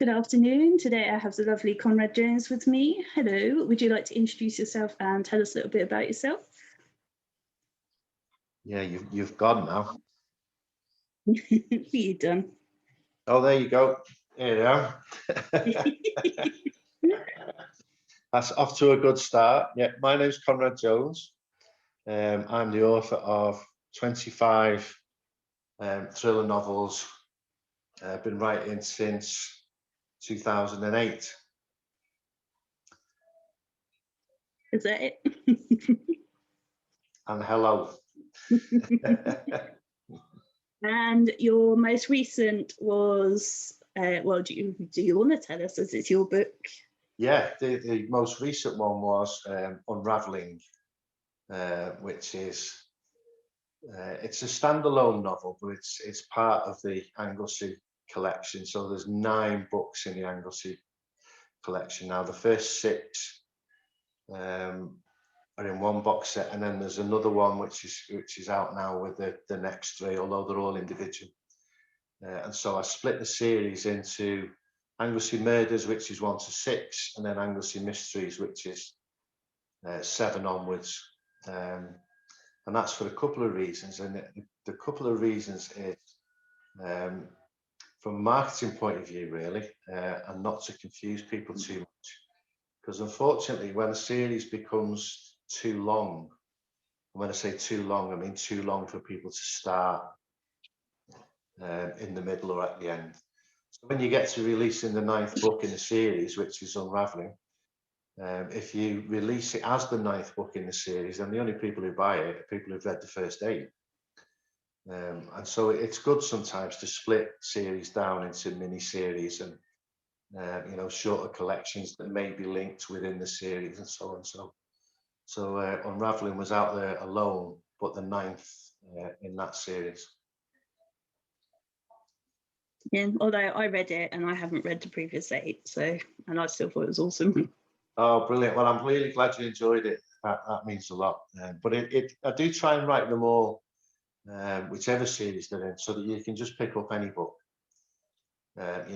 Good afternoon. Today I have the lovely Conrad Jones with me. Hello. Would you like to introduce yourself and tell us a little bit about yourself? Yeah, you've gone now. You done? Oh, there you go. Here you are. That's off to a good start. Yeah, my name's Conrad Jones. I'm the author of 25 thriller novels. I've been writing since 2008. Is that it? And hello. And your most recent was, well, do you want to tell us, as it's your book? Yeah, the most recent one was Unraveling, which is it's a standalone novel, but it's part of the Anglesey collection. So there's 9 books in the Anglesey collection now. The first 6 are in one box set, and then there's another one which is out now with the next 3, although they're all individual. And so I split the series into Anglesey Murders, which is 1 to 6, and then Anglesey Mysteries, which is 7 onwards. And that's for a couple of reasons. And the couple of reasons is from a marketing point of view, really, and not to confuse people too much. Because unfortunately, when a series becomes too long, and when I say too long, I mean too long for people to start in the middle or at the end. So when you get to releasing the 9th book in the series, which is Unraveling, if you release it as the 9th book in the series, then the only people who buy it are people who've read the first 8. And so it's good sometimes to split series down into mini-series and shorter collections that may be linked within the series and so on. So Unraveling was out there alone, but the 9th in that series. Yeah, although I read it and I haven't read the previous 8, and I still thought it was awesome. Oh, brilliant. Well, I'm really glad you enjoyed it. That means a lot. But I do try and write them all, whichever series they're in, so that you can just pick up any book, and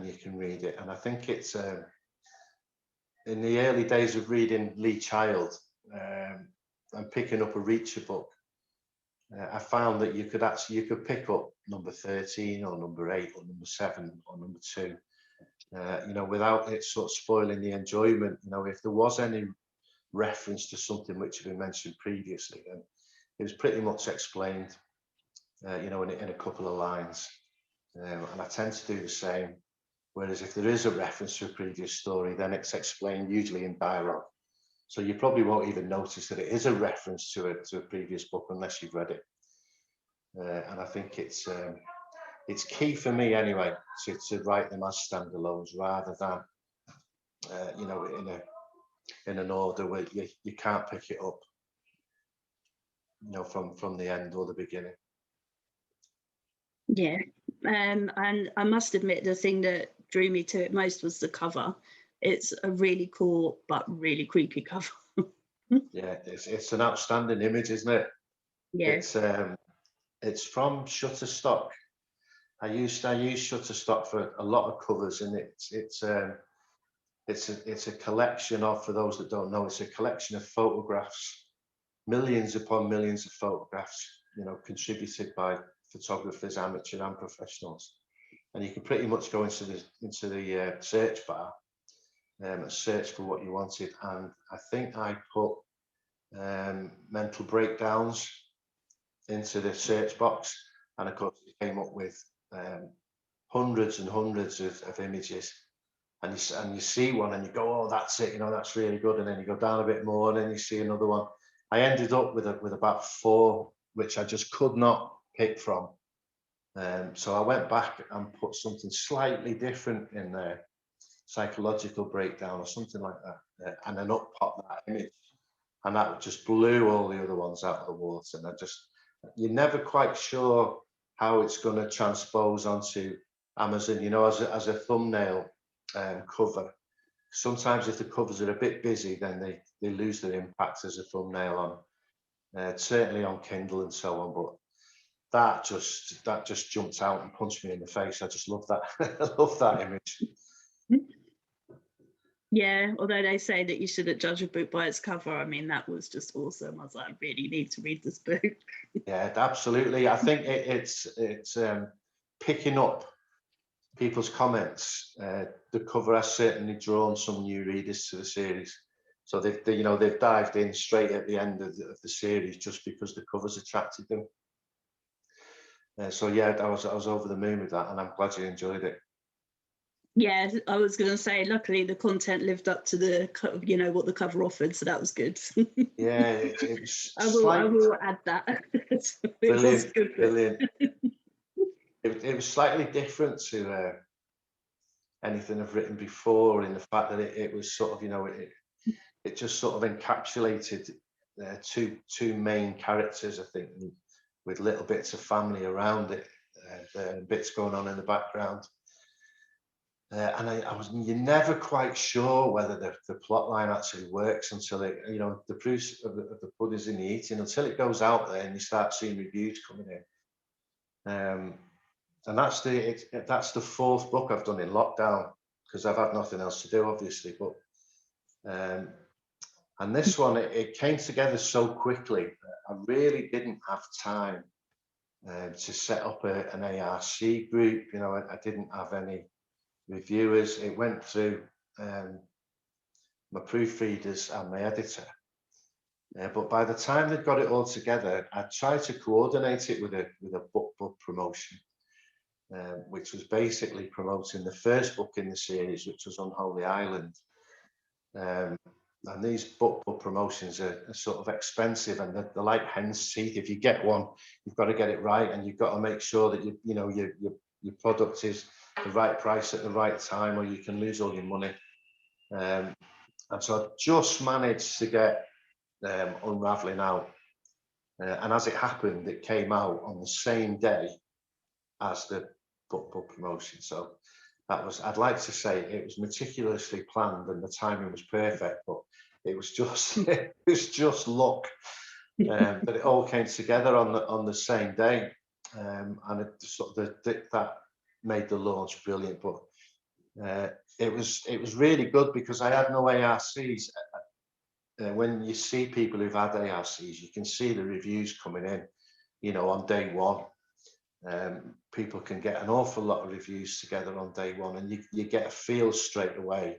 you can read it. And I think it's in the early days of reading Lee Child and picking up a Reacher book, I found that you could pick up number 13 or number 8 or number 7 or number 2. Without it sort of spoiling the enjoyment. If there was any reference to something which had been mentioned previously, then it was pretty much explained, in a couple of lines. And I tend to do the same. Whereas if there is a reference to a previous story, then it's explained usually in dialogue. So you probably won't even notice that it is a reference to a previous book unless you've read it. And I think it's key for me anyway to write them as standalones rather than in an order where you can't pick it up from the end or the beginning. Yeah, and I must admit the thing that drew me to it most was the cover. It's a really cool but really creepy cover. Yeah, it's an outstanding image, isn't it? Yeah. It's from Shutterstock. I use Shutterstock for a lot of covers, and it's a collection of, for those that don't know, it's a collection of photographs, millions upon millions of photographs, contributed by photographers, amateur and professionals. And you can pretty much go into the search bar and search for what you wanted. And I think I put mental breakdowns into the search box, and of course it came up with hundreds and hundreds of images, and you see one and you go, oh, that's it, that's really good, and then you go down a bit more and then you see another one. I ended up with about 4 which I just could not pick from, so I went back and put something slightly different in there, psychological breakdown or something like that, and then up popped that image, and that just blew all the other ones out of the water. And you're never quite sure how it's going to transpose onto Amazon, as a thumbnail cover. Sometimes if the covers are a bit busy, then they lose their impact as a thumbnail on, certainly on Kindle and so on. But that just jumped out and punched me in the face. I just love that. I love that image. Yeah, although they say that you shouldn't judge a book by its cover, I mean, that was just awesome. I was like, I really need to read this book. Yeah, absolutely. I think it's picking up people's comments. The cover has certainly drawn some new readers to the series. So they've dived in straight at the end of the series just because the covers attracted them. So yeah, I was over the moon with that, and I'm glad you enjoyed it. Yeah, I was going to say, luckily the content lived up to the, what the cover offered, so that was good. Yeah, it was I will add that. It was brilliant, good. brilliant. It was slightly different to anything I've written before, in the fact that it was sort of, it just sort of encapsulated two main characters, I think, with little bits of family around it, bits going on in the background. And you're never quite sure whether the plot line actually works until the proof of the pudding's in the eating, until it goes out there and you start seeing reviews coming in. And that's the fourth book I've done in lockdown, because I've had nothing else to do, obviously. But and this one, it came together so quickly. I really didn't have time to set up an ARC group. I didn't have any reviewers. It went through my proofreaders and my editor. But by the time they'd got it all together, I tried to coordinate it with a book promotion, which was basically promoting the first book in the series, which was Unholy Island. And these book promotions are sort of expensive, and they're like hen's teeth. If you get one, you've got to get it right, and you've got to make sure that your product is the right price at the right time, or you can lose all your money. And so I just managed to get Unraveling out, and as it happened, it came out on the same day as the book promotion. So that was, I'd like to say, it was meticulously planned and the timing was perfect, but it was just luck that it all came together on the same day, and that made the launch brilliant. But it was really good because I had no ARCs. When you see people who've had ARCs, you can see the reviews coming in, on day one. People can get an awful lot of reviews together on day one, and you get a feel straight away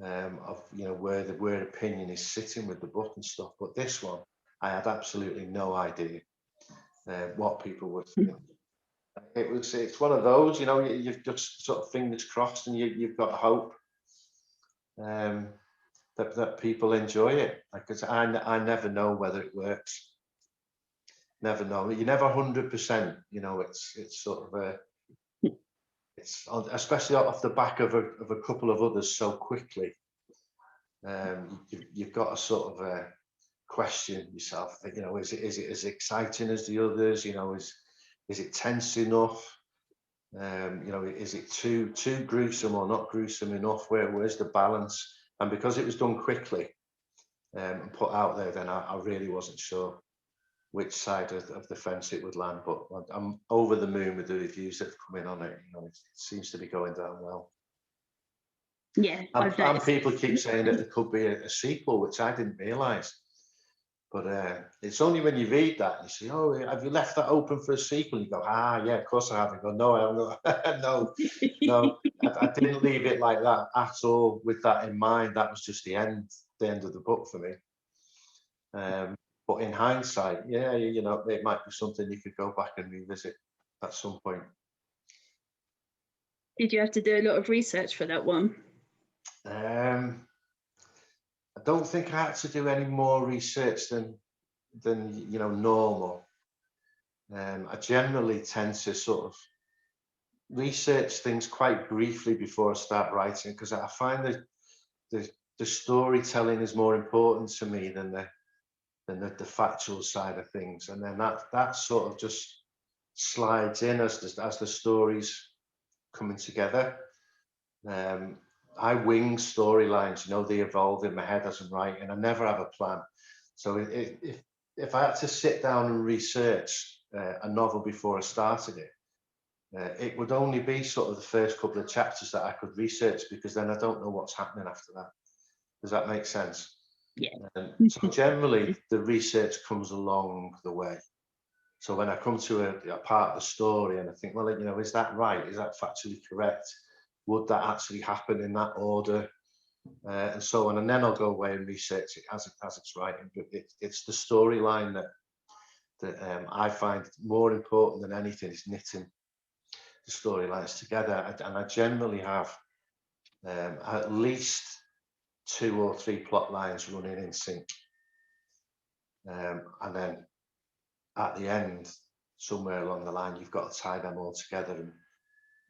of where opinion is sitting with the book and stuff. But this one, I had absolutely no idea what people would think. It's one of those, you've just sort of fingers crossed, and you've got hope that people enjoy it, because I never know whether it works. Never know. You never 100%. It's sort of it's especially off the back of a couple of others so quickly. You've got to sort of question yourself. Is it as exciting as the others? Is it tense enough? Is it too gruesome or not gruesome enough? Where's the balance? And because it was done quickly and put out there, then I really wasn't sure which side of the fence it would land. But I'm over the moon with the reviews that have come in on it. It seems to be going down well. Yeah, and people keep saying that there could be a sequel, which I didn't realise. But it's only when you read that and you say, "Oh, have you left that open for a sequel?" You go, yeah, of course I haven't. I go, no, I haven't. No, I didn't leave it like that at all with that in mind. That was just the end of the book for me. But in hindsight, yeah, it might be something you could go back and revisit at some point. Did you have to do a lot of research for that one? I don't think I had to do any more research than normal. I generally tend to sort of research things quite briefly before I start writing, because I find that the storytelling is more important to me than the factual side of things, and then that sort of just slides in as the story's coming together. I wing storylines, they evolve in my head as I'm writing. I never have a plan. So if I had to sit down and research a novel before I started it, it would only be sort of the first couple of chapters that I could research, because then I don't know what's happening after that. Does that make sense? Yeah. So generally, the research comes along the way. So when I come to a part of the story and I think, well, you know, is that right? Is that factually correct? Would that actually happen in that order? And so on. And then I'll go away and research it as it's writing. But it's the storyline that I find more important than anything, is knitting the storylines together. And I generally have at least 2 or 3 plot lines running in sync. And then at the end, somewhere along the line, you've got to tie them all together,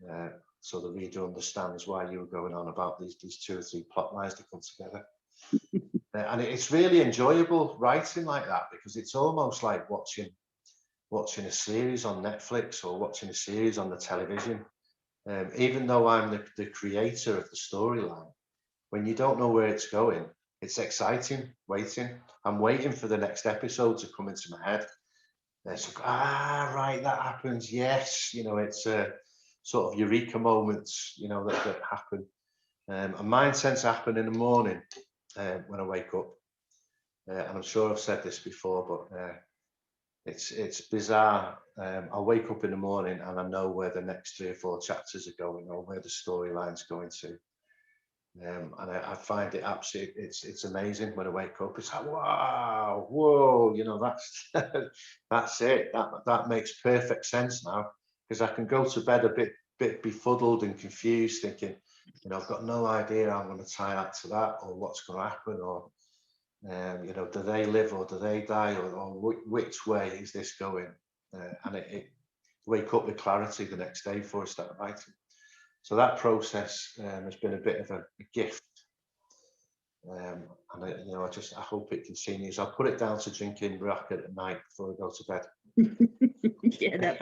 and so the reader understands why you were going on about these 2 or 3 plot lines to come together. And it's really enjoyable writing like that, because it's almost like watching a series on Netflix or watching a series on the television. Even though I'm the creator of the storyline, when you don't know where it's going, it's exciting waiting. I'm waiting for the next episode to come into my head. So, right, that happens. Yes, you know, it's sort of eureka moments, you know, that happen. And mine tends to happen in the morning when I wake up. And I'm sure I've said this before, but it's bizarre. I'll wake up in the morning and I know where the next 3 or 4 chapters are going, or where the storyline's going to. And I find it absolutely, it's amazing when I wake up. It's like, wow, whoa, you know, that's that's it. That makes perfect sense now, because I can go to bed a bit befuddled and confused, thinking, you know, I've got no idea how I'm going to tie that to that, or what's going to happen, or you know, do they live or do they die, or which way is this going? And it wake up with clarity the next day before I start writing. So that process has been a bit of a gift, and you know, I hope it continues. I'll put it down to drinking rocket at night before I go to bed. Yeah,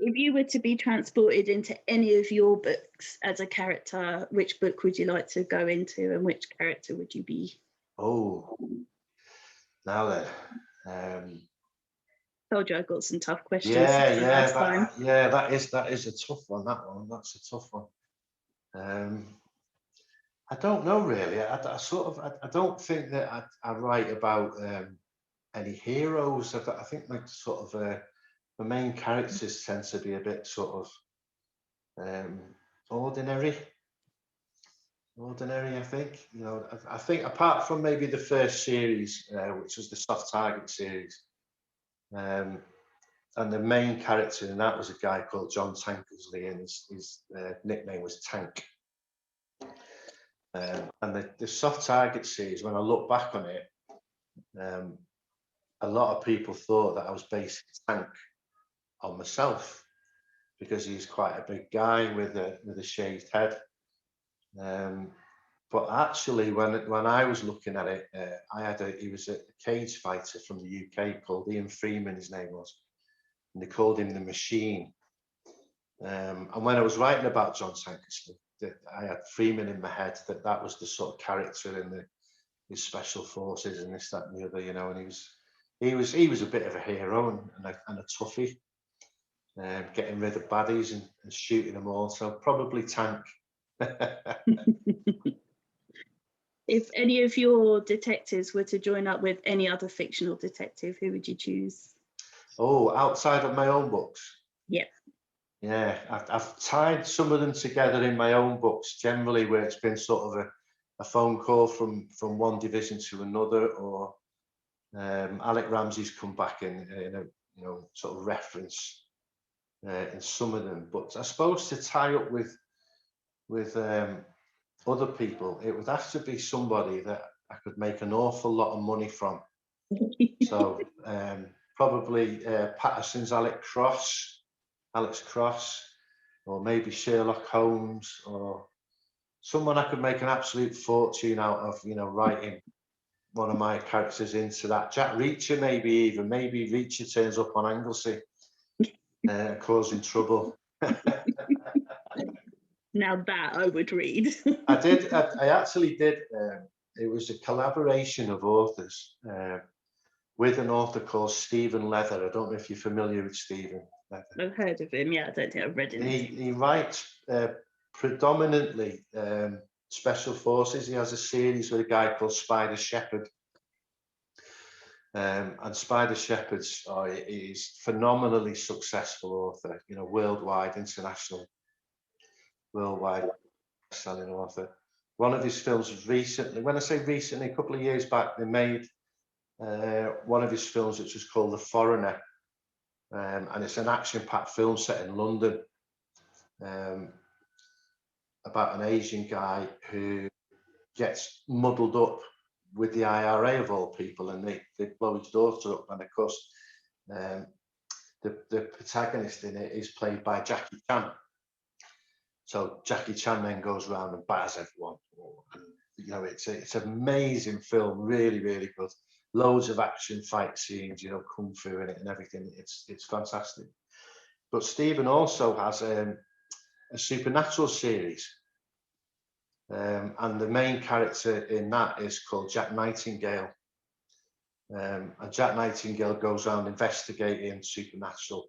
if you were to be transported into any of your books as a character, which book would you like to go into, and which character would you be? Oh, now then. Told you I got some tough questions. That is a tough one. That's a tough one. I don't know really. I don't think that I write about any heroes. I think like sort of the main characters tend to be a bit sort of ordinary. I think, you know, I think apart from maybe the first series, which was the Soft Target series, and the main character in that was a guy called John Tankersley, and his nickname was Tank. And the Soft Target series, when I look back on it, a lot of people thought that I was basing Tank on myself, because he's quite a big guy with a shaved head. But actually, when I was looking at it, he was a cage fighter from the UK called Ian Freeman, his name was, and they called him the Machine. And when I was writing about John Tankersley, I had Freeman in my head, that was the sort of character in his special forces and this, that, and the other, you know. And he was a bit of a hero and a toughie, getting rid of baddies and shooting them all. So probably Tank. If any of your detectives were to join up with any other fictional detective, who would you choose? Oh, outside of my own books? Yep. Yeah, I've tied some of them together in my own books, generally where it's been sort of a phone call from one division to another, or Alec Ramsey's come back in a, you know, sort of reference in some of them. But I suppose to tie up with other people, it would have to be somebody that I could make an awful lot of money from. So probably Patterson's Alex Cross, or maybe Sherlock Holmes, or someone I could make an absolute fortune out of, you know, writing one of my characters into that. Jack Reacher, maybe Reacher turns up on Anglesey, causing trouble. Now that I would read. I actually did. It was a collaboration of authors. with an author called Stephen Leather. I don't know if you're familiar with Stephen Leather. I've heard of him. Yeah, I don't think I've read him. He writes predominantly special forces. He has a series with a guy called Spider Shepherd. And Spider Shepherd's is phenomenally successful author, you know, worldwide selling author. One of his films was recently, when I say recently, a couple of years back, they made one of his films which was called The Foreigner. And it's an action-packed film set in London about an Asian guy who gets muddled up with the IRA of all people, and they blow his daughter up. And of course, the protagonist in it is played by Jackie Chan. So Jackie Chan then goes around and bars everyone. And, you know, it's an amazing film, really, really good. Loads of action fight scenes, you know, kung fu in it and everything. It's fantastic. But Stephen also has a supernatural series. And the main character in that is called Jack Nightingale. And Jack Nightingale goes around investigating supernatural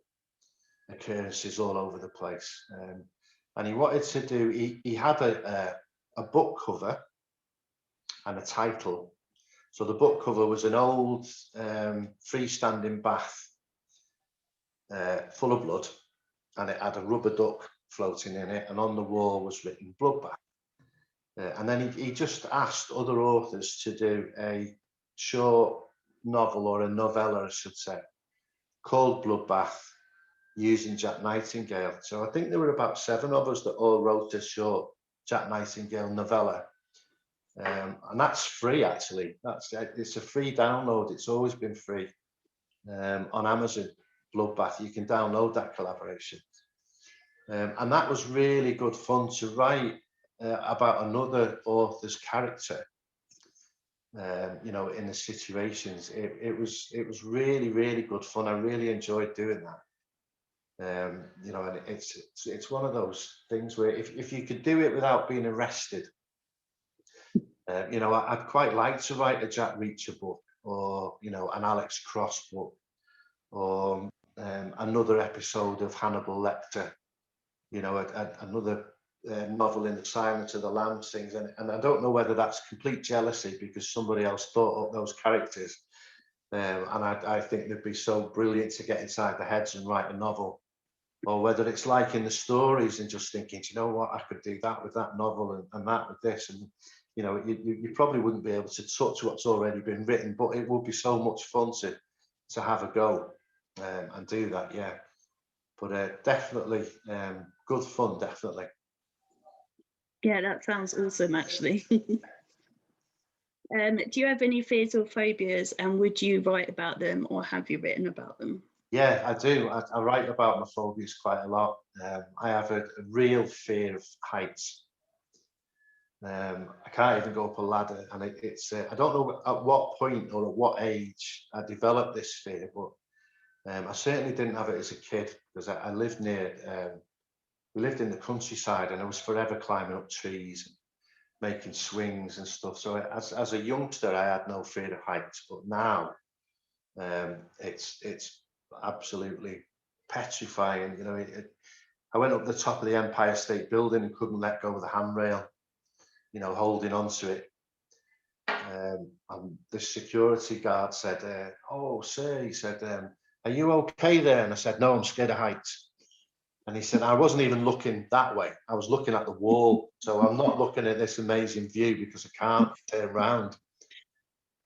occurrences all over the place. And he wanted to do, he had a book cover and a title. So the book cover was an old freestanding bath full of blood, and it had a rubber duck floating in it, and on the wall was written Bloodbath. And then he just asked other authors to do a short novel, or a novella, I should say, called Bloodbath, using Jack Nightingale. So I think there were about 7 of us that all wrote a short Jack Nightingale novella. And that's free, actually. It's a free download. It's always been free on Amazon. Bloodbath, you can download that collaboration. And that was really good fun to write about another author's character. You know, in the situations, it was really, really good fun. I really enjoyed doing that. You know, and it's one of those things where if you could do it without being arrested, you know, I'd quite like to write a Jack Reacher book, or, you know, an Alex Cross book, or another episode of Hannibal Lecter, you know, another novel in the Silence of the Lambs things. And I don't know whether that's complete jealousy because somebody else thought up those characters. And I think they'd be so brilliant to get inside the heads and write a novel, or whether it's like in the stories and just thinking, you know what, I could do that with that novel, and that with this. And, you know, you probably wouldn't be able to touch what's already been written, but it would be so much fun to have a go and do that, yeah. But definitely good fun, definitely. Yeah, that sounds awesome, actually. Do you have any fears or phobias, and would you write about them, or have you written about them? Yeah, I do. I write about my phobias quite a lot. I have a real fear of heights. I can't even go up a ladder, and it's I don't know at what point or at what age I developed this fear, but I certainly didn't have it as a kid, because I lived near, we lived in the countryside, and I was forever climbing up trees, making swings and stuff. So as a youngster, I had no fear of heights, but now it's absolutely petrifying. You know, I went up the top of the Empire State Building and couldn't let go of the handrail, you know, holding onto it. And the security guard said, "Oh, sir," he said, "are you okay there?" And I said, "No, I'm scared of heights." And he said, "I wasn't even looking that way. I was looking at the wall. So I'm not looking at this amazing view because I can't turn around."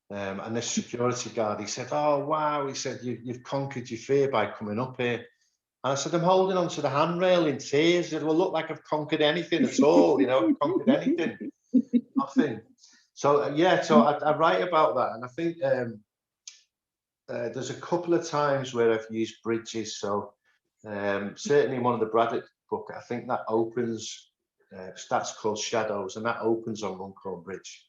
And this security guard, he said, "Oh, wow." He said, you've conquered your fear by coming up here. And I said, "I'm holding onto the handrail in tears." He said, "Well, look like I've conquered anything at all. You know, I've conquered anything. Nothing." So yeah, so I write about that. And I think there's a couple of times where I've used bridges. So certainly in one of the Braddock book, I think that opens, that's called Shadows, and that opens on Runcorn Bridge,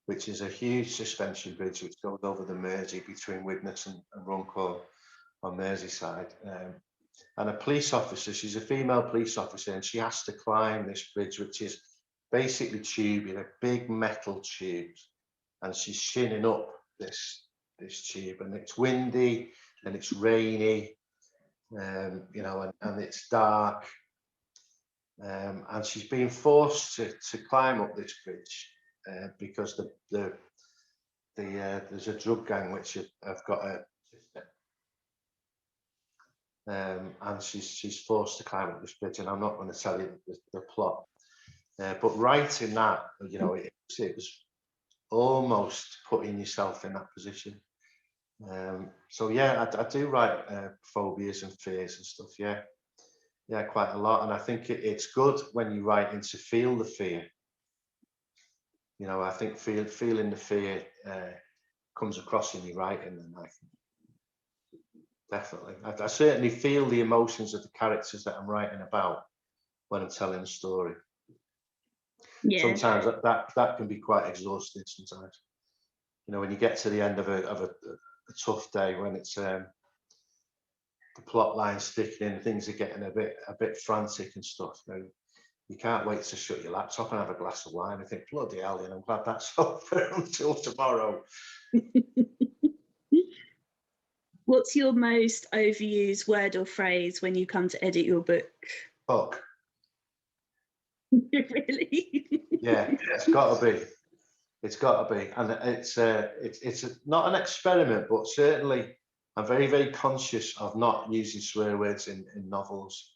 which is a huge suspension bridge which goes over the Mersey between Widnes and Runcorn on Merseyside. And a police officer, she's a female police officer, and she has to climb this bridge, which is basically tube in a big metal tube, and she's shinning up this this tube, and it's windy and it's rainy, you know, and it's dark, and she's being forced to climb up this bridge because there's a drug gang which have got a and she's forced to climb up this bridge, and I'm not going to tell you the plot, but writing that, you know, it was almost putting yourself in that position. So yeah, I do write phobias and fears and stuff. Yeah, quite a lot, and I think it's good when you write to feel the fear. You know, I think feeling the fear comes across in your writing, and I think definitely, I certainly feel the emotions of the characters that I'm writing about when I'm telling a story. Yeah. Sometimes that can be quite exhausting. Sometimes, you know, when you get to the end of a tough day, when it's the plot line sticking in, things are getting a bit frantic and stuff. You can't wait to shut your laptop and have a glass of wine and think, bloody hell, you know, I'm glad that's over until tomorrow. What's your most overused word or phrase when you come to edit your book? Fuck. Really? Yeah, it's got to be. It's got to be, and it's not an experiment, but certainly I'm very, very conscious of not using swear words in novels.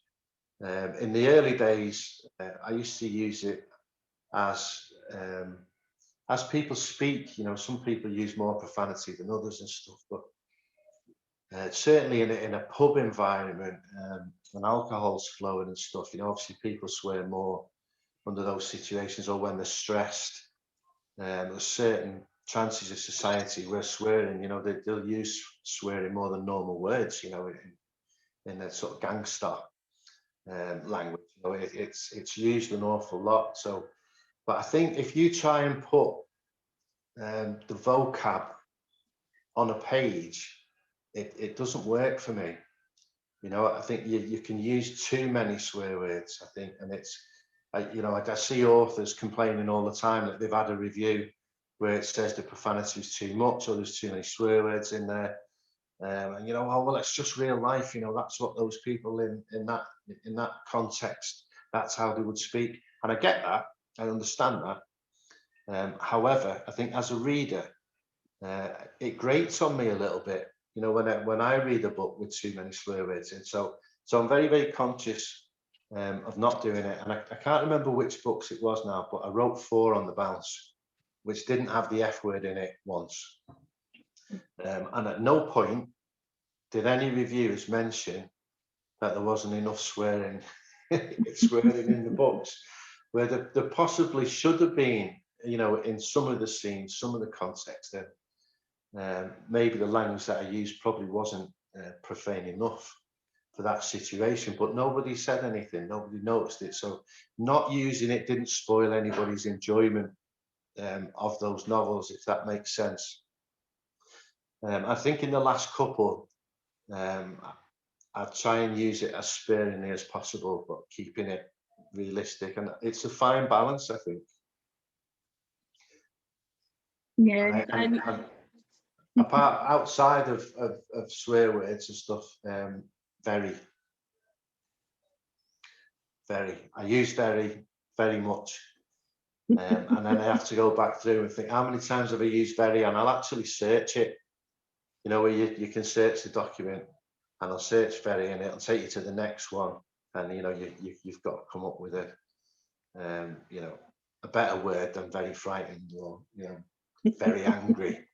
In the early days, I used to use it as people speak. You know, some people use more profanity than others and stuff, but certainly in a pub environment, when alcohol's flowing and stuff, you know, obviously people swear more under those situations, or when they're stressed. There's certain tranches of society where swearing, you know, they'll use swearing more than normal words, you know, in a sort of gangster language. You know, it's used an awful lot. So, but I think if you try and put the vocab on a page, it doesn't work for me. You know, I think you can use too many swear words, I think, and it's, you know, I see authors complaining all the time that they've had a review where it says the profanity is too much or there's too many swear words in there. And you know, oh well, it's just real life. You know, that's what those people in that context, that's how they would speak. And I get that, I understand that. However, I think as a reader, it grates on me a little bit. You know, when I read a book with too many swear words in. So I'm very, very conscious of not doing it. And I can't remember which books it was now, but I wrote 4 on the bounce, which didn't have the F word in it once. And at no point did any reviewers mention that there wasn't enough swearing in the books, where there possibly should have been, you know, in some of the scenes, some of the context. Maybe the language that I used probably wasn't profane enough for that situation, but nobody said anything, nobody noticed it. So not using it didn't spoil anybody's enjoyment of those novels, if that makes sense. I think in the last couple, I try and use it as sparingly as possible, but keeping it realistic, and it's a fine balance, I think. Yeah. And apart outside of swear words and stuff, very, I use very, very much. And then I have to go back through and think, how many times have I used very? And I'll actually search it, you know, where you can search the document, and I'll search very, and it'll take you to the next one. And, you know, you've got to come up with a, you know, a better word than very frightened, or, you know, very angry.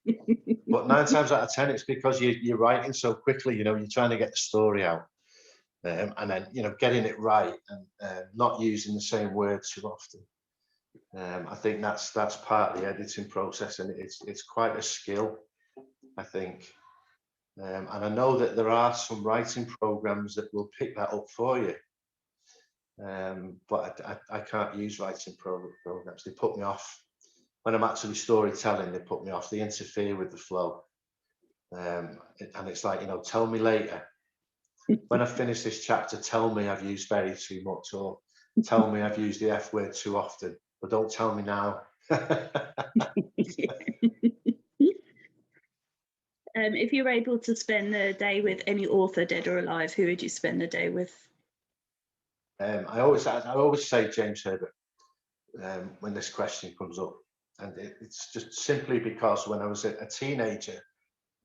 But 9 times out of 10, it's because you're writing so quickly, you know, you're trying to get the story out. And then, you know, getting it right, and not using the same words too often. I think that's part of the editing process, and it's quite a skill, I think. And I know that there are some writing programs that will pick that up for you. But I can't use writing programs. They put me off. When I'm actually storytelling, they put me off. They interfere with the flow. And it's like, you know, tell me later. When I finish this chapter, tell me I've used very too much, or tell me I've used the F word too often, but don't tell me now. If you were able to spend the day with any author, dead or alive, who would you spend the day with? I always say James Herbert when this question comes up, and it's just simply because when I was a teenager,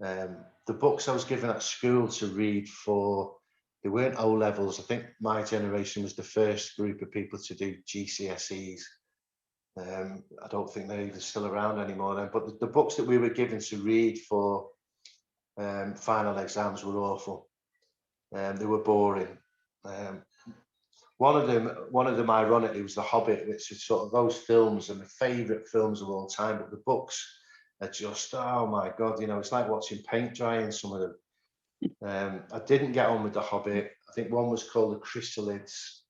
the books I was given at school to read for, they weren't O levels. I think my generation was the first group of people to do GCSEs. I don't think they're even still around anymore then, but the books that we were given to read for final exams were awful. They were boring. One of them, ironically, was The Hobbit, which is sort of those films and the favourite films of all time. But the books are just, oh my God, it's like watching paint dry in some of them. I didn't get on with The Hobbit. I think one was called The Chrysalids.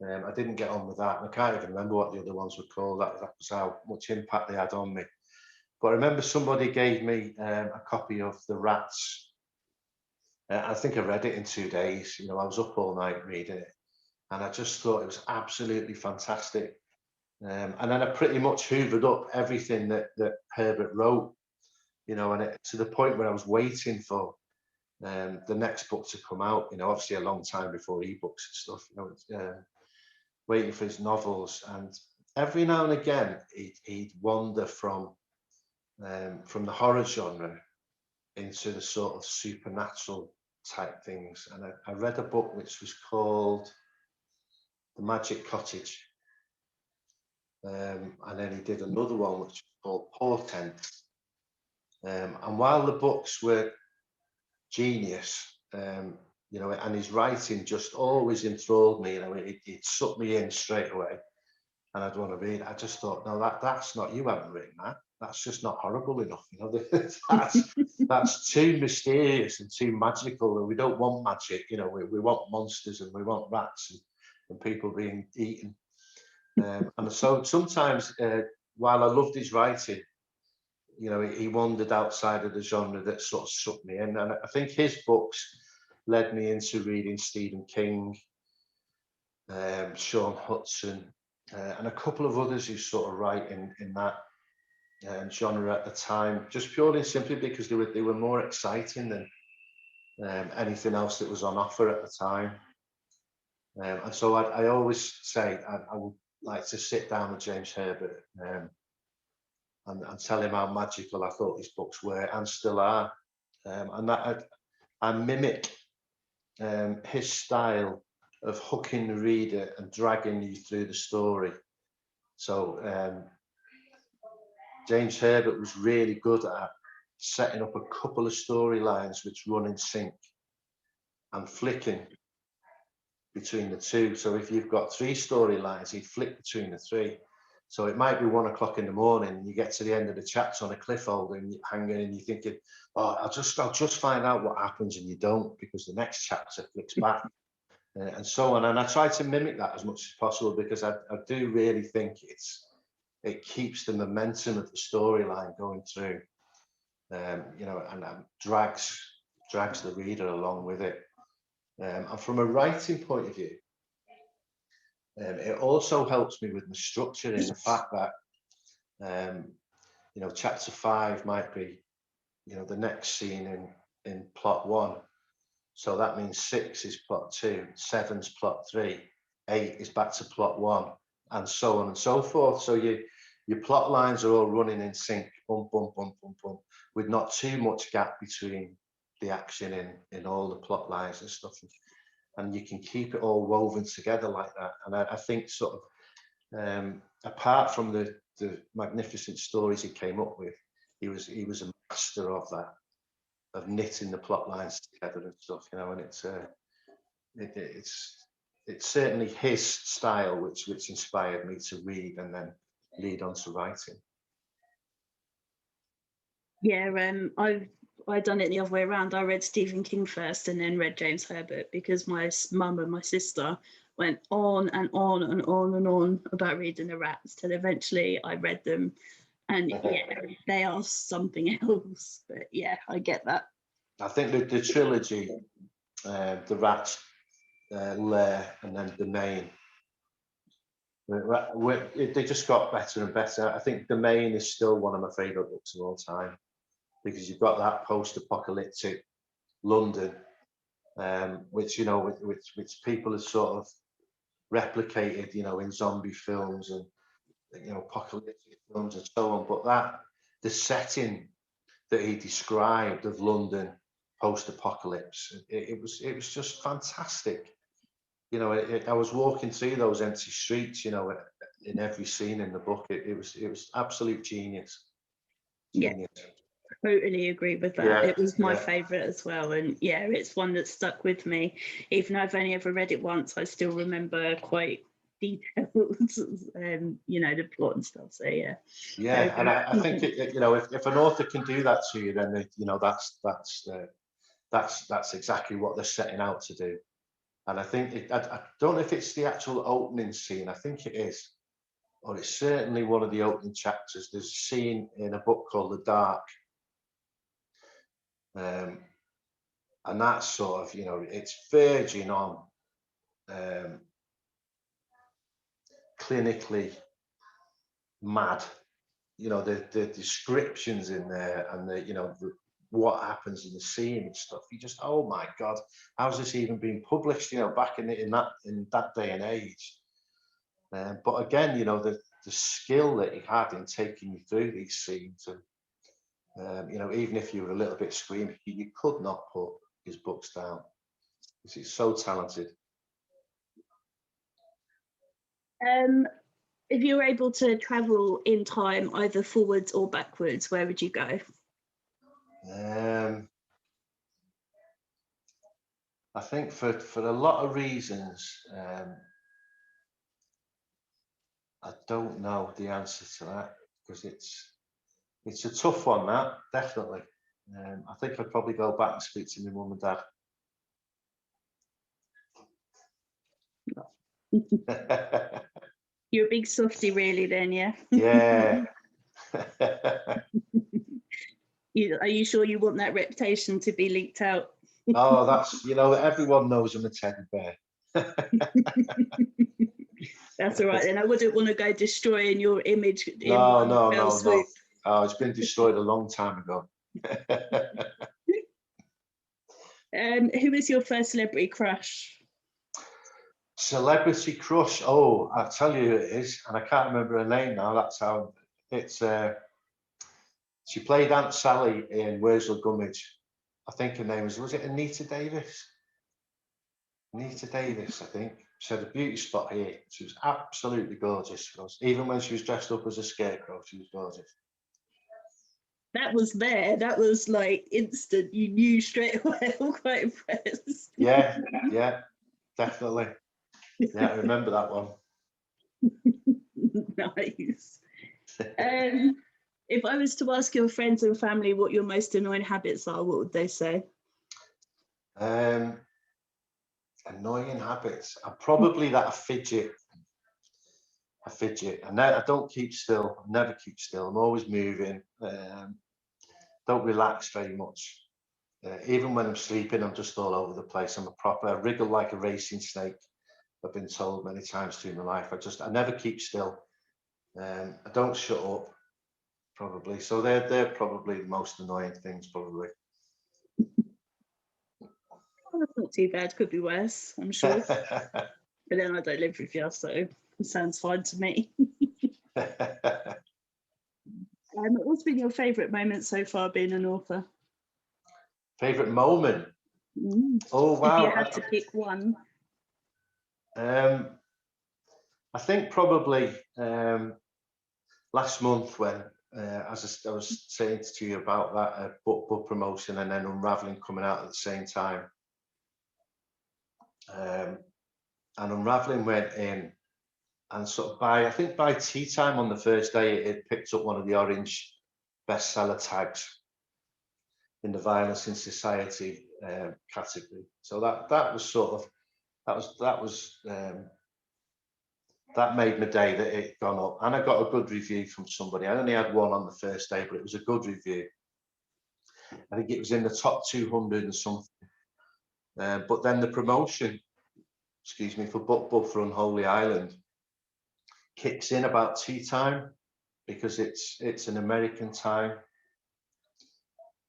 I didn't get on with that. And I can't even remember what the other ones were called. That was how much impact they had on me. But I remember somebody gave me a copy of The Rats. I think I read it in 2 days. I was up all night reading it. And I just thought it was absolutely fantastic. And then I pretty much hoovered up everything that Herbert wrote, and to the point where I was waiting for the next book to come out, obviously a long time before ebooks and stuff, waiting for his novels. And every now and again, he'd wander from the horror genre into the sort of supernatural type things. And I read a book which was called The Magic Cottage. And then he did another one which was called Portent. And while the books were genius, and his writing just always enthralled me, it sucked me in straight away, and I'd want to read. I just thought, no, that's not, you haven't written that. That's just not horrible enough. That's too mysterious and too magical, and we don't want magic. We want monsters and we want rats and people being eaten. And so sometimes, while I loved his writing, he wandered outside of the genre that sort of sucked me in. And I think his books led me into reading Stephen King, Sean Hudson, and a couple of others who sort of write in that genre at the time, just purely and simply because they were more exciting than anything else that was on offer at the time. And so I always say I would like to sit down with James Herbert and tell him how magical I thought his books were and still are. And that I mimic his style of hooking the reader and dragging you through the story. So James Herbert was really good at setting up a couple of storylines which run in sync and flicking between the two. So if you've got 3 storylines, he'd flick between the 3. So it might be 1 o'clock in the morning, and you get to the end of the chapter on a cliffhanger and you're hanging and you're thinking, oh, I'll just find out what happens, and you don't, because the next chapter flicks back. And so on. And I try to mimic that as much as possible, because I do really think it keeps the momentum of the storyline going through, and drags the reader along with it. And from a writing point of view, it also helps me with the structure, in the fact that chapter 5 might be the next scene in plot 1. So that means 6 is plot 2, 7's plot 3, 8 is back to plot 1, and so on and so forth. So your plot lines are all running in sync, bum, bum, bum, bum, bum, with not too much gap between the action in all the plot lines and stuff. And you can keep it all woven together like that. And I think sort of, apart from the magnificent stories he came up with, he was a master of that, of knitting the plot lines together and stuff, and it's certainly his style which inspired me to read and then lead on to writing. Yeah, I done it the other way around. I read Stephen King first and then read James Herbert, because my mum and my sister went on and on and on and on about reading the Rats, till eventually I read them, and yeah, they are something else. But yeah, I get that. I think the trilogy, The Rats, Lair, and then Domain, they just got better and better. I think Domain is still one of my favourite books of all time. because you've got that post-apocalyptic London, which, you know, which people have sort of replicated, you know, in zombie films and, you know, apocalyptic films and so on. But the setting that he described of London post-apocalypse, it was just fantastic. You know, I was walking through those empty streets, you know, in every scene in the book. It was absolute genius. Genius. Yeah, totally agree with that. Yeah, It was my yeah. favorite as well, and yeah, it's one that stuck with me. Even though I've only ever read it once, I still remember quite detailed, you know, the plot and stuff. So yeah. Yeah, and I think you know, if an author can do that to you, then you know, that's exactly what they're setting out to do. And I think I don't know if it's the actual opening scene. I think it is, or it's certainly one of the opening chapters. There's a scene in a book called The Dark, and that's sort of, you know, it's verging on clinically mad. You know, the descriptions in there, and the, you know, what happens in the scene and stuff. You just, oh my God, how's this even being published? You know, back in that day and age. But again, you know, the skill that he had in taking you through these scenes, and you know, even if you were a little bit squeamish, you could not put his books down. He's so talented. If you were able to travel in time, either forwards or backwards, where would you go? I think for a lot of reasons, I don't know the answer to that, because it's a tough one, that, definitely. I think I'd probably go back and speak to my mum and dad. You're a big softie, really, then, yeah? Yeah. Are you sure you want that reputation to be leaked out? Oh, that's, you know, everyone knows I'm a teddy bear. That's all right, then. I wouldn't want to go destroying your image in No, one no, fell no, no. swoop. Oh, it's been destroyed a long time ago. Who was your first celebrity crush? Celebrity crush. Oh, I'll tell you who it is, and I can't remember her name now. That's how it's. She played Aunt Sally in Wurzel Gummidge. I think her name was it Anita Davis? Anita Davis, I think. She had a beauty spot here. She was absolutely gorgeous. Even when she was dressed up as a scarecrow, she was gorgeous. That was there. That was like instant. You knew straight away. I'm quite impressed. Yeah, yeah, definitely. Yeah, I remember that one. Nice. If I was to ask your friends and family what your most annoying habits are, what would they say? Annoying habits. Probably that I fidget. I don't keep still. I never keep still. I'm always moving. Don't relax very much. Even when I'm sleeping, I'm just all over the place. I wriggle like a racing snake. I've been told many times through my life. I never keep still. I don't shut up, probably. So they're probably the most annoying things, probably. Oh, that's not too bad. Could be worse, I'm sure. But then I don't live with you, so it sounds fine to me. What's been your favourite moment so far being an author? Favourite moment? Oh, wow. If you had to pick one. I think probably last month when, as I was saying to you about that book promotion and then Unraveling coming out at the same time. And Unraveling went in, and sort of I think by tea time on the first day, it picked up one of the orange bestseller tags in the Violence in Society category. So that was sort of, that made my day that it gone up, and I got a good review from somebody. I only had one on the first day, but it was a good review. I think it was in the top 200 and something. But then the promotion, excuse me, for Book Club for Unholy Island kicks in about tea time, because it's an American time.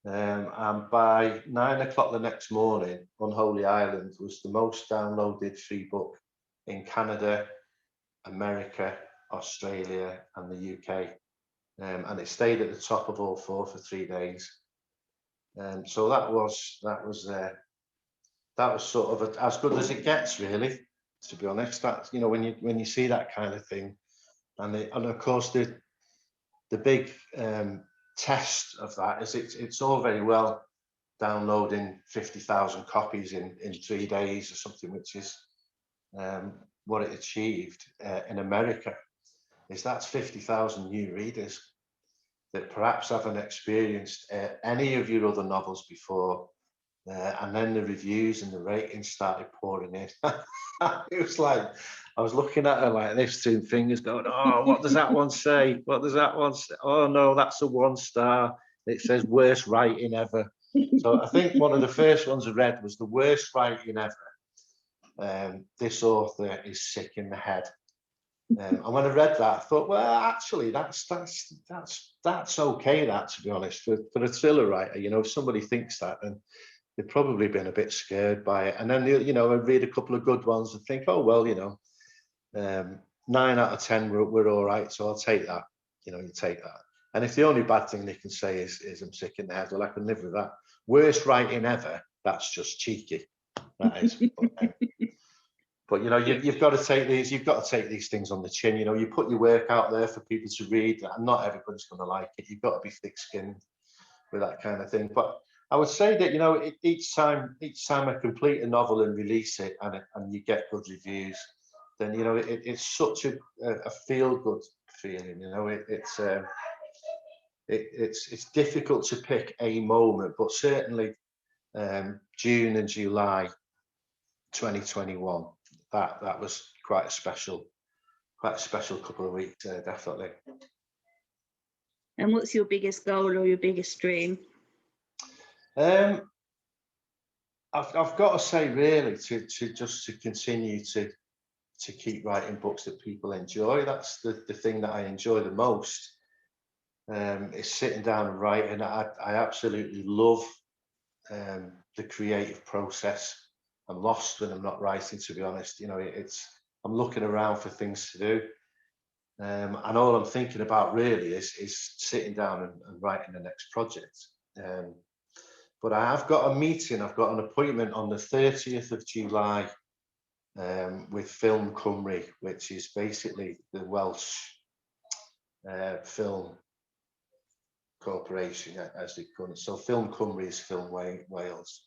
And by 9 o'clock the next morning, Unholy Island was the most downloaded free book in Canada, America, Australia, and the UK. And it stayed at the top of all four for 3 days. So that was sort of as good as it gets, really, to be honest. That's, you know, when you see that kind of thing, and of course the big test of that is it's all very well downloading 50,000 copies in 3 days or something, which is what it achieved in America. Is that's 50,000 new readers that perhaps haven't experienced any of your other novels before, and then the reviews and the ratings started pouring in. It was like I was looking at her like this, two fingers, going, "Oh, what does that one say? What does that one say? Oh no, that's a 1 star. It says worst writing ever." So I think one of the first ones I read was the worst writing ever. This author is sick in the head. And when I read that, I thought, well, actually, that's okay. That, to be honest, for a thriller writer, you know, if somebody thinks that, then they've probably been a bit scared by it. And then, you know, I read a couple of good ones and think, oh well, you know, 9 out of 10 were all right, so I'll take that. You know, you take that. And if the only bad thing they can say is I'm sick in the head, well, I can live with that. Worst writing ever. That's just cheeky. That is. But you know, you've got to take these. You've got to take these things on the chin. You know, you put your work out there for people to read, and not everybody's going to like it. You've got to be thick-skinned with that kind of thing. But I would say that, you know, each time I complete a novel and release it, and you get good reviews, then, you know, it's such a feel-good feeling. You know, it's difficult to pick a moment, but certainly June and July 2021. That was quite a special couple of weeks, definitely. And what's your biggest goal or your biggest dream? I've got to say, really, to continue to keep writing books that people enjoy. That's the thing that I enjoy the most. Is sitting down and writing. I absolutely love the creative process. I'm lost when I'm not writing, to be honest. You know, I'm looking around for things to do, and all I'm thinking about really is sitting down and writing the next project. But I have got a meeting. I've got an appointment on the 30th of July with Film Cymru, which is basically the Welsh film corporation, as they call it. So Film Cymru is Film Wales.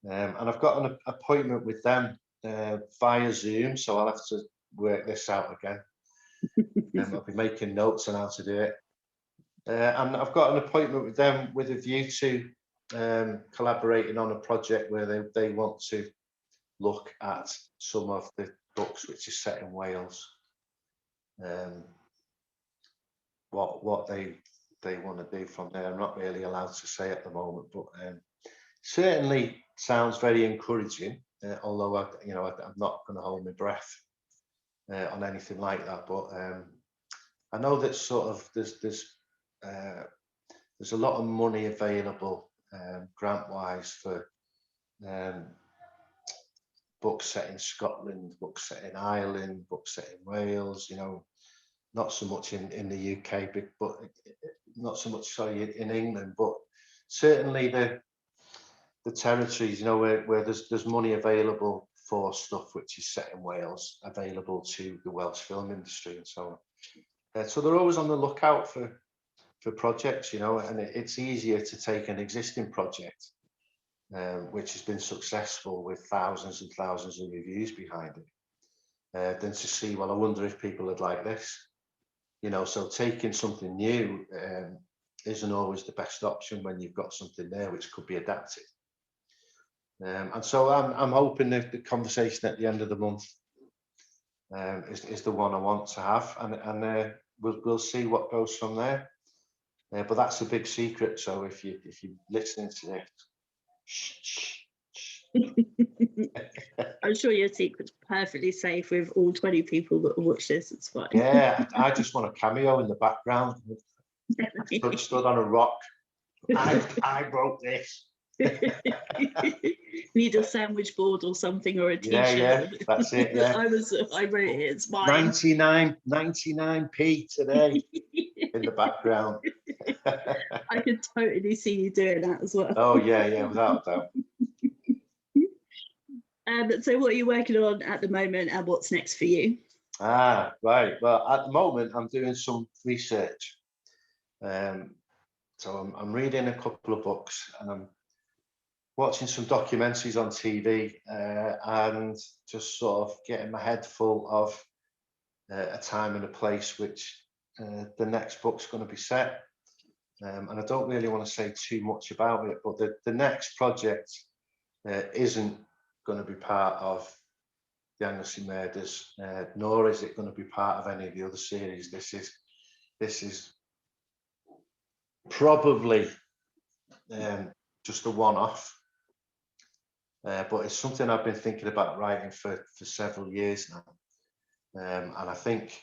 And I've got an appointment with them via Zoom, so I'll have to work this out again. I'll be making notes on how to do it. And I've got an appointment with them with a view to collaborating on a project where they want to look at some of the books which is set in Wales. What they want to do from there, I'm not really allowed to say at the moment, but certainly sounds very encouraging. Although I'm not going to hold my breath on anything like that. But I know that sort of there's a lot of money available grant-wise for books set in Scotland, books set in Ireland, books set in Wales. You know, not so much in the UK, but not so much, sorry, in England, but certainly the territories, you know, where there's money available for stuff which is set in Wales, available to the Welsh film industry and so on. So they're always on the lookout for projects, you know, and it's easier to take an existing project which has been successful with thousands and thousands of reviews behind it, than to see, well, I wonder if people would like this. You know, so taking something new isn't always the best option when you've got something there which could be adapted. And so I'm hoping that the conversation at the end of the month is the one I want to have, and we'll see what goes from there. But that's a big secret. So if you're listening to this, shh. I'm sure your secret's perfectly safe with all 20 people that will watch this. It's fine. Yeah, I just want a cameo in the background, stood on a rock I wrote this. Need a sandwich board or something, or a t-shirt. Yeah, that's it. Yeah, I wrote it. It's mine. 99p today in the background. I could totally see you doing that as well. Oh yeah, without a doubt. So what are you working on at the moment, and what's next for you? Right. Well, at the moment, I'm doing some research. So I'm reading a couple of books, and I'm watching some documentaries on TV, and just sort of getting my head full of a time and a place which the next book's going to be set. And I don't really want to say too much about it, but the next project isn't going to be part of the Anglesey Murders, nor is it going to be part of any of the other series. This is probably just a one-off, but it's something I've been thinking about writing for several years now. And I think,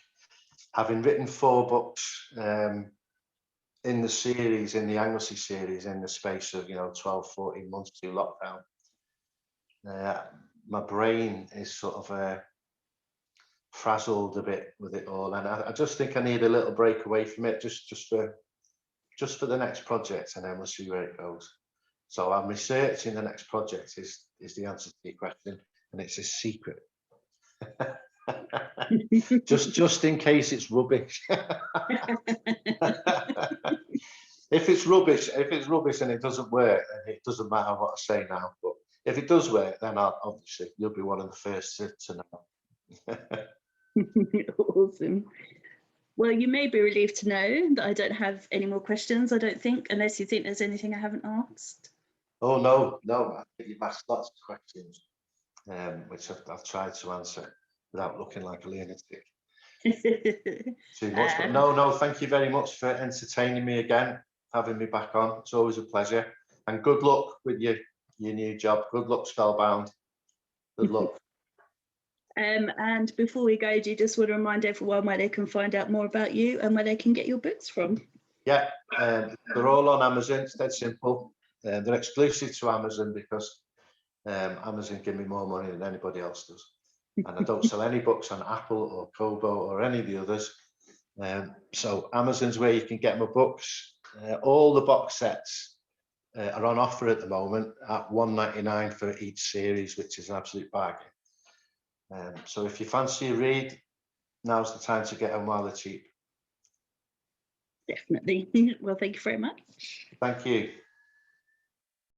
having written 4 books in the series, in the Anglesey series, in the space of 12, 14 months through lockdown, my brain is sort of frazzled a bit with it all, and I just think I need a little break away from it, just for the next project, and then we'll see where it goes. So I'm researching the next project is the answer to your question, and it's a secret. just in case it's rubbish. If it's rubbish and it doesn't work, then it doesn't matter what I say now. But if it does work, then obviously you'll be one of the first to know. Awesome. Well, you may be relieved to know that I don't have any more questions, I don't think, unless you think there's anything I haven't asked. Oh, no. I think you've asked lots of questions, which I've tried to answer without looking like a lunatic too much. But no, thank you very much for entertaining me again, having me back on. It's always a pleasure. And good luck with your new job. Good luck, Spellbound. Good luck. And before we go, do you just want to remind everyone where they can find out more about you and where they can get your books from? Yeah, they're all on Amazon. It's dead simple. They're exclusive to Amazon because Amazon give me more money than anybody else does. And I don't sell any books on Apple or Kobo or any of the others. So Amazon's where you can get my books. All the box sets are on offer at the moment at £1.99 for each series, which is an absolute bargain. So if you fancy a read, now's the time to get them while they're cheap. Definitely. Well, thank you very much. Thank you.